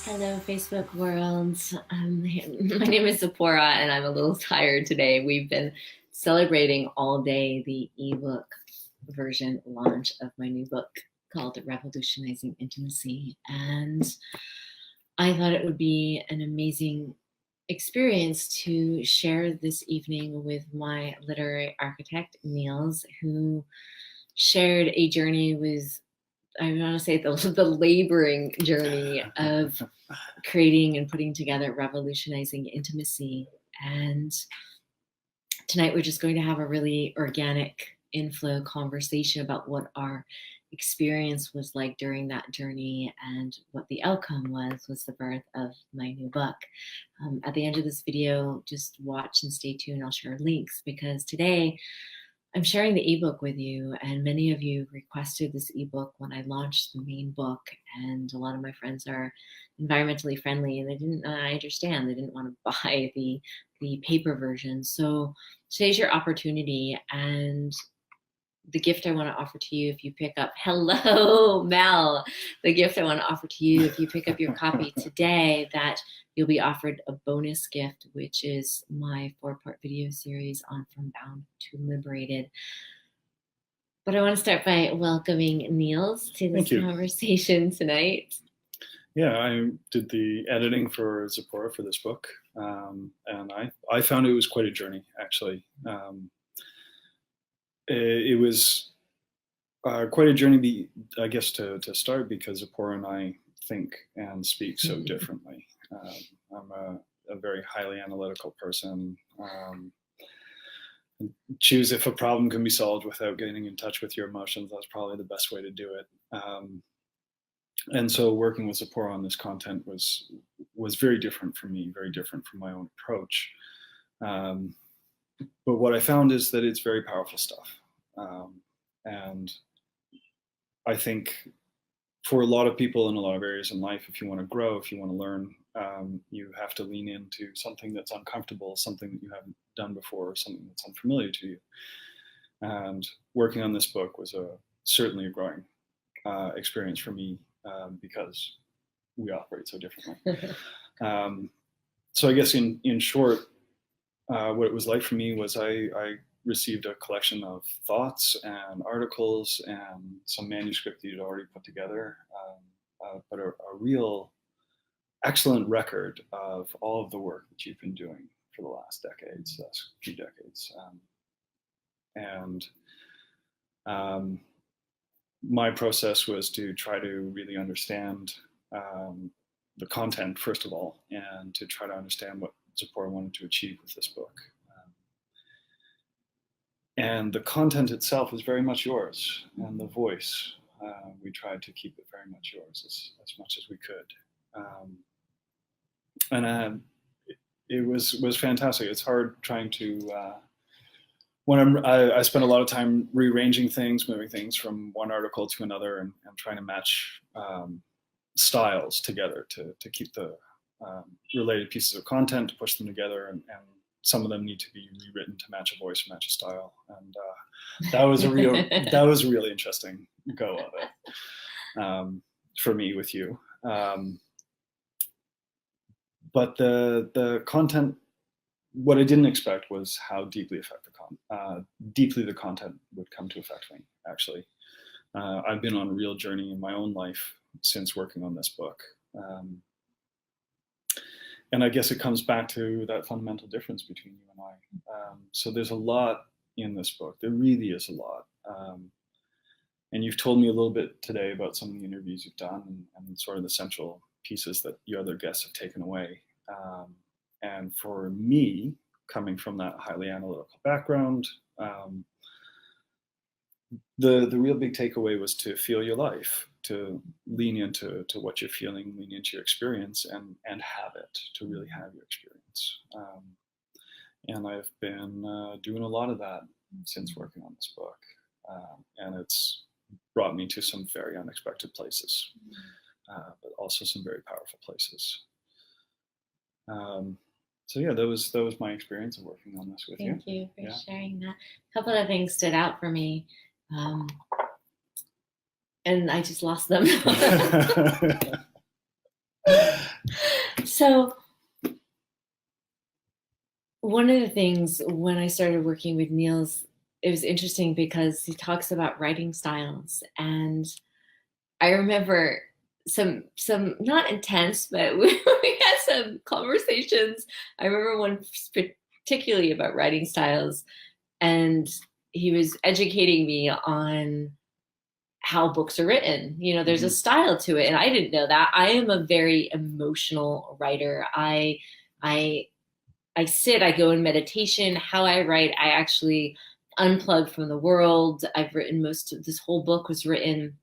Hello, Facebook world. My name is Tziporah, and I'm a little tired today. We've been celebrating all day the ebook version launch of my new book called Revolutionizing Intimacy. And I thought it would be an amazing experience to share this evening with my literary architect, Niels, who shared a journey with, I want to say, the laboring journey of creating and putting together Revolutionizing Intimacy. And tonight we're just going to have a really organic inflow conversation about what our experience was like during that journey, and what the outcome was the birth of my new book. At the end of this video, just watch and stay tuned. I'll share links because today I'm sharing the ebook with you, and many of you requested this ebook when I launched the main book, and a lot of my friends are environmentally friendly, and they didn't, I understand, they didn't want to buy the paper version. So today's your opportunity, and the gift I want to offer to you if you pick up, hello, Mel, the gift I want to offer to you if you pick up your copy today, that you'll be offered a bonus gift, which is my 4-part video series on From Bound to Liberated. But I want to start by welcoming Niels to this conversation tonight. Yeah, I did the editing for Tziporah for this book, and I found it was quite a journey, actually. It was quite a journey, I guess, to start, because Tziporah and I think and speak so differently. I'm a very highly analytical person. Choose if a problem can be solved without getting in touch with your emotions. That's probably the best way to do it. And so working with Tziporah on this content was very different for me, very different from my own approach. But what I found is that it's very powerful stuff. And I think for a lot of people in a lot of areas in life, if you want to grow, if you want to learn, you have to lean into something that's uncomfortable, something that you haven't done before, or something that's unfamiliar to you. And working on this book was certainly a growing experience for me, because we operate so differently. So I guess in short, what it was like for me was I received a collection of thoughts and articles and some manuscript that you'd already put together, but a real excellent record of all of the work that you've been doing for the last few decades. My process was to try to really understand the content, first of all, and to try to understand what Tziporah wanted to achieve with this book. And the content itself was very much yours, and the voice, we tried to keep it very much yours as much as we could. And it was fantastic. It's hard trying to, when I spend a lot of time rearranging things, moving things from one article to another, and trying to match styles together to keep the related pieces of content, to push them together, and some of them need to be rewritten to match a voice, match a style, and that was a really interesting go of it for me with you. But the content, what I didn't expect was how deeply the content would come to affect me. Actually, I've been on a real journey in my own life since working on this book. And I guess it comes back to that fundamental difference between you and I. So there's a lot in this book. There really is a lot. And you've told me a little bit today about some of the interviews you've done, and sort of the central pieces that your other guests have taken away. And for me, coming from that highly analytical background, the real big takeaway was to feel your life, to lean into what you're feeling, lean into your experience, and have it, to really have your experience. And I've been doing a lot of that since working on this book. And it's brought me to some very unexpected places, but also some very powerful places. So yeah, that was my experience of working on this with you. Thank you for sharing that. A couple of things stood out for me. And I just lost them. So one of the things when I started working with Niels, it was interesting because he talks about writing styles. And I remember some not intense, but we had some conversations. I remember one particularly about writing styles, and he was educating me on how books are written. You know, there's a style to it, and I didn't know that. I am a very emotional writer. I I go in meditation. How I write, I actually unplug from the world. I've written most of this whole book was written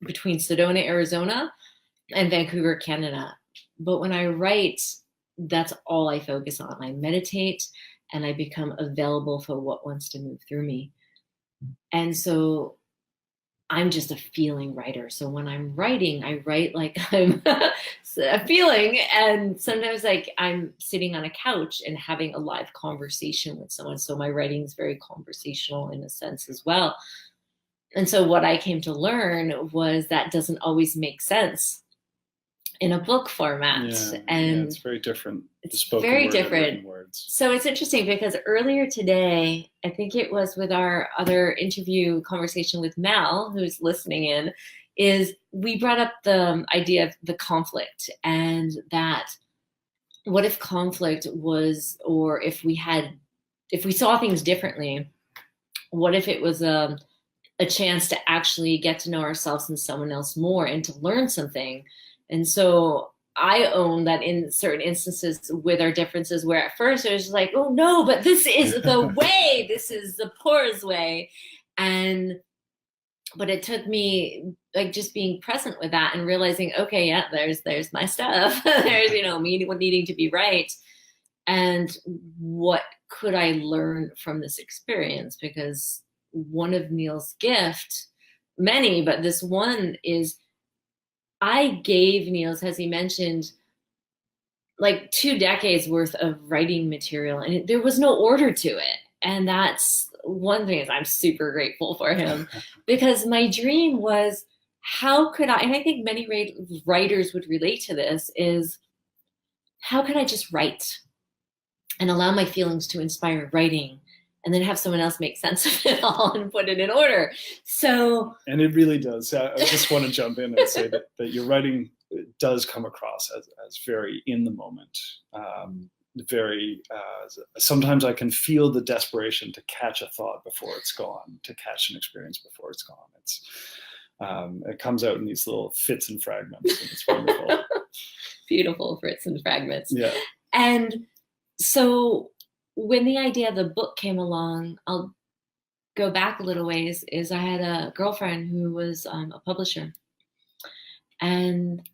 between Sedona, Arizona and Vancouver, Canada. But when I write, that's all I focus on. I meditate and I become available for what wants to move through me. And so I'm just a feeling writer. So when I'm writing, I write like I'm a feeling. And sometimes like I'm sitting on a couch and having a live conversation with someone. So my writing is very conversational in a sense as well. And so what I came to learn was that doesn't always make sense in a book format. And it's very different. It's very different. Words. So it's interesting because earlier today, I think it was with our other interview conversation with Mel, who's listening in, is we brought up the idea of the conflict, and that what if conflict was, or if we saw things differently, what if it was a chance to actually get to know ourselves and someone else more and to learn something. And so I own that in certain instances with our differences, where at first it was just like, oh no, but this is the way, this is Tziporah's way. But it took me like just being present with that and realizing, okay, yeah, there's my stuff. There's, me needing to be right. And what could I learn from this experience? Because one of Niels' gift, many, but this one is, I gave Niels, as he mentioned, like 2 decades worth of writing material, and there was no order to it. And that's one thing, is I'm super grateful for him, because my dream was, how could I, and I think many writers would relate to this, is how can I just write and allow my feelings to inspire writing, and then have someone else make sense of it all and put it in order. So, and it really does. I just want to jump in and say that your writing does come across as very in the moment. Very, sometimes I can feel the desperation to catch a thought before it's gone, to catch an experience before it's gone. It comes out in these little fits and fragments, and it's wonderful. Beautiful fits and fragments. Yeah. And so when the idea of the book came along, I'll go back a little ways, is I had a girlfriend who was a publisher. And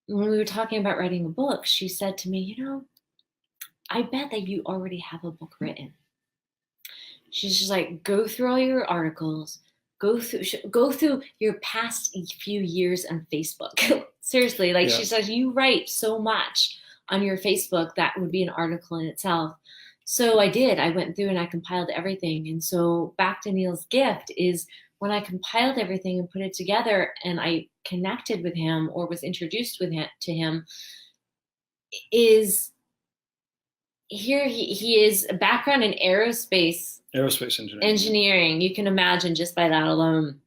when we were talking about writing a book, she said to me, I bet that you already have a book written. She's just like, go through all your articles, go through your past few years on Facebook. Seriously, like, yeah. She says, you write so much on your Facebook that would be an article in itself. So I did. I went through and I compiled everything. And so back to Niels' gift is, when I compiled everything and put it together and I connected with him, or was introduced to him, is here he is a background in aerospace engineering. You can imagine just by that alone.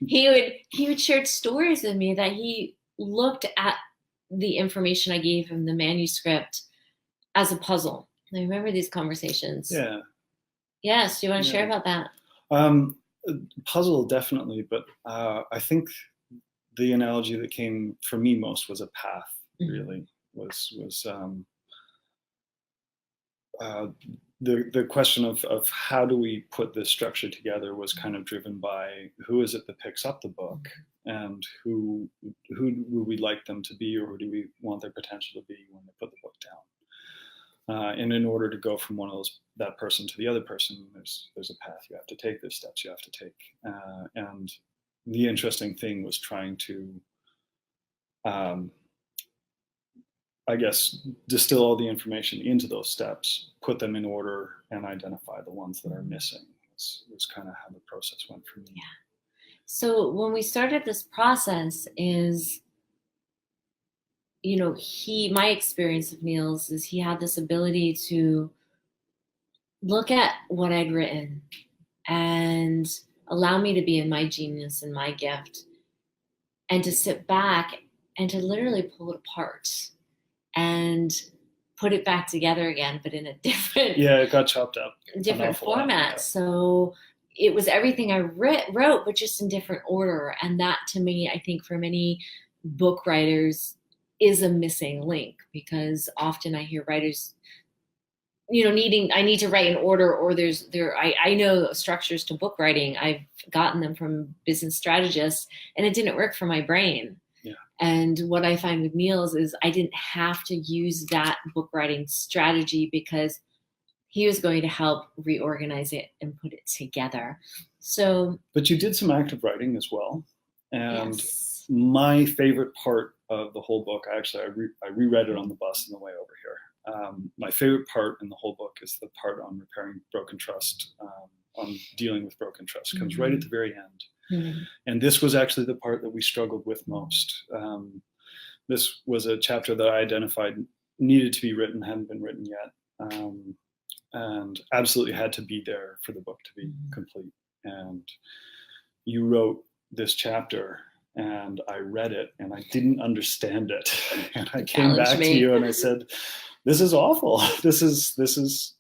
He would share stories with me that he looked at the information I gave him, the manuscript, as a puzzle. I remember these conversations. Yeah. Yes. Do you want to share about that? Puzzle, definitely. But I think the analogy that came for me most was a path, really. The question of how do we put this structure together was kind of driven by, who is it that picks up the book, and who would we like them to be, or who do we want their potential to be when they put the book down. And in order to go from that person to the other person, there's a path you have to take, there's steps you have to take. And the interesting thing was trying to, I guess, distill all the information into those steps, put them in order, and identify the ones that are missing. It was kind of how the process went for me. Yeah. So when we started this process, is you know, my experience of Niels is he had this ability to look at what I'd written and allow me to be in my genius and my gift, and to sit back and to literally pull it apart and put it back together again, but in a different, it got chopped up, different format. Yeah. So it was everything I wrote, but just in different order. And that, to me, I think for many book writers is a missing link, because often I hear writers, you know, I need to write in order, or I know structures to book writing. I've gotten them from business strategists, and it didn't work for my brain. Yeah. And what I find with Niels is I didn't have to use that book writing strategy, because he was going to help reorganize it and put it together. So, but you did some active writing as well. And my favorite part of the whole book, I reread it on the bus on the way over here. My favorite part in the whole book is the part on repairing broken trust, on dealing with broken trust. It comes right at the very end. Mm-hmm. And this was actually the part that we struggled with most. This was a chapter that I identified needed to be written, hadn't been written yet, and absolutely had to be there for the book to be complete. And you wrote this chapter, and I read it, and I didn't understand it. And I came back to you and I said, this is awful. This is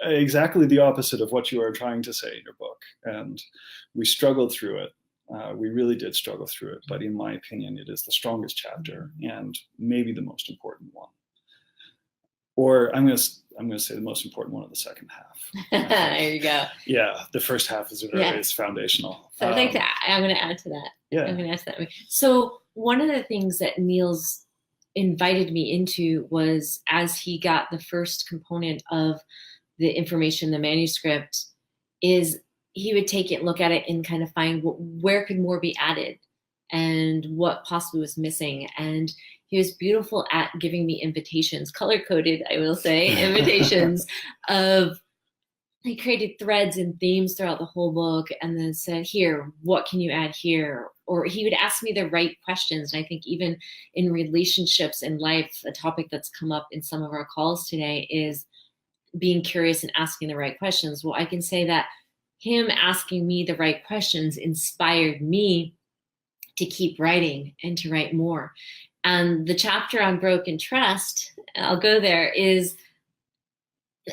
exactly the opposite of what you are trying to say in your book. And we struggled through it. We really did struggle through it. But in my opinion, it is the strongest chapter and maybe the most important one. Or I'm going to say the most important one of the second half. There you go. Yeah, the first half is is foundational. So I'm going to add to that. Yeah. I'm going to add to that. So one of the things that Niels invited me into was, as he got the first component of the information, the manuscript, is he would take it, look at it, and kind of find where could more be added and what possibly was missing. And he was beautiful at giving me invitations, color-coded, I will say, invitations of, he created threads and themes throughout the whole book, and then said, here, what can you add here? Or he would ask me the right questions. And I think even in relationships in life, a topic that's come up in some of our calls today is being curious and asking the right questions. Well, I can say that him asking me the right questions inspired me to keep writing and to write more. And the chapter on broken trust, I'll go there, it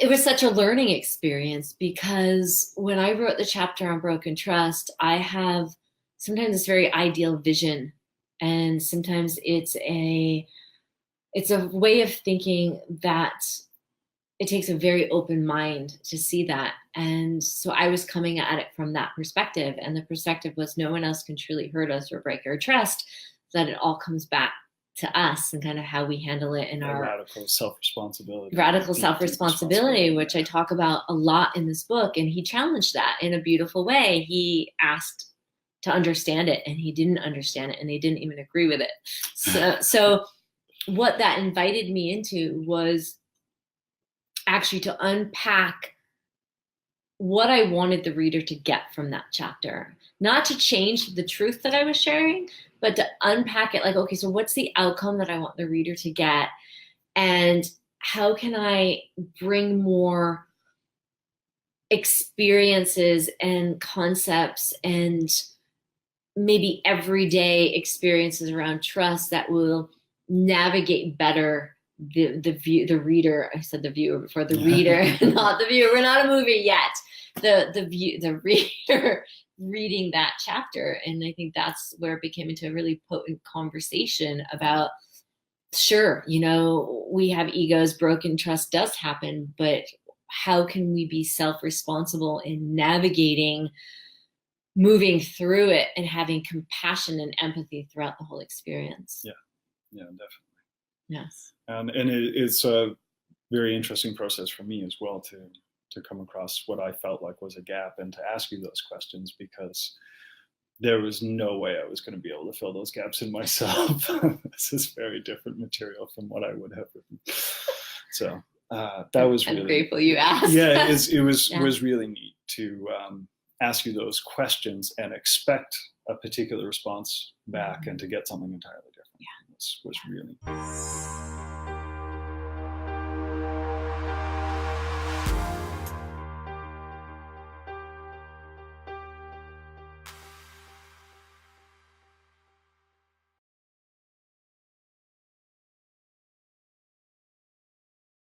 was such a learning experience, because when I wrote the chapter on broken trust, I have sometimes this very ideal vision, and sometimes it's a way of thinking that it takes a very open mind to see that. And so I was coming at it from that perspective, and the perspective was no one else can truly hurt us or break our trust, that it all comes back to us and kind of how we handle it in our radical self-responsibility. Radical self-responsibility, which I talk about a lot in this book. And he challenged that in a beautiful way. He asked to understand it, and he didn't understand it, and he didn't even agree with it. So what that invited me into was actually to unpack what I wanted the reader to get from that chapter. Not to change the truth that I was sharing, but to unpack it like, okay, so what's the outcome that I want the reader to get? And how can I bring more experiences and concepts and maybe everyday experiences around trust that will navigate better the reader. I said the viewer before, the reader, not the viewer. We're not a movie yet. The reader reading that chapter. And I think that's where it became into a really potent conversation about, sure, you know, we have egos, broken trust does happen, but how can we be self-responsible in navigating, moving through it, and having compassion and empathy throughout the whole experience? Yeah, definitely. Yes. And it's a very interesting process for me as well to come across what I felt like was a gap and to ask you those questions, because there was no way I was going to be able to fill those gaps in myself. This is very different material from what I would have written. So that was really, I'm grateful you asked. Yeah, it was really neat to ask you those questions and expect a particular response back and to get something entirely different. Yeah. was really.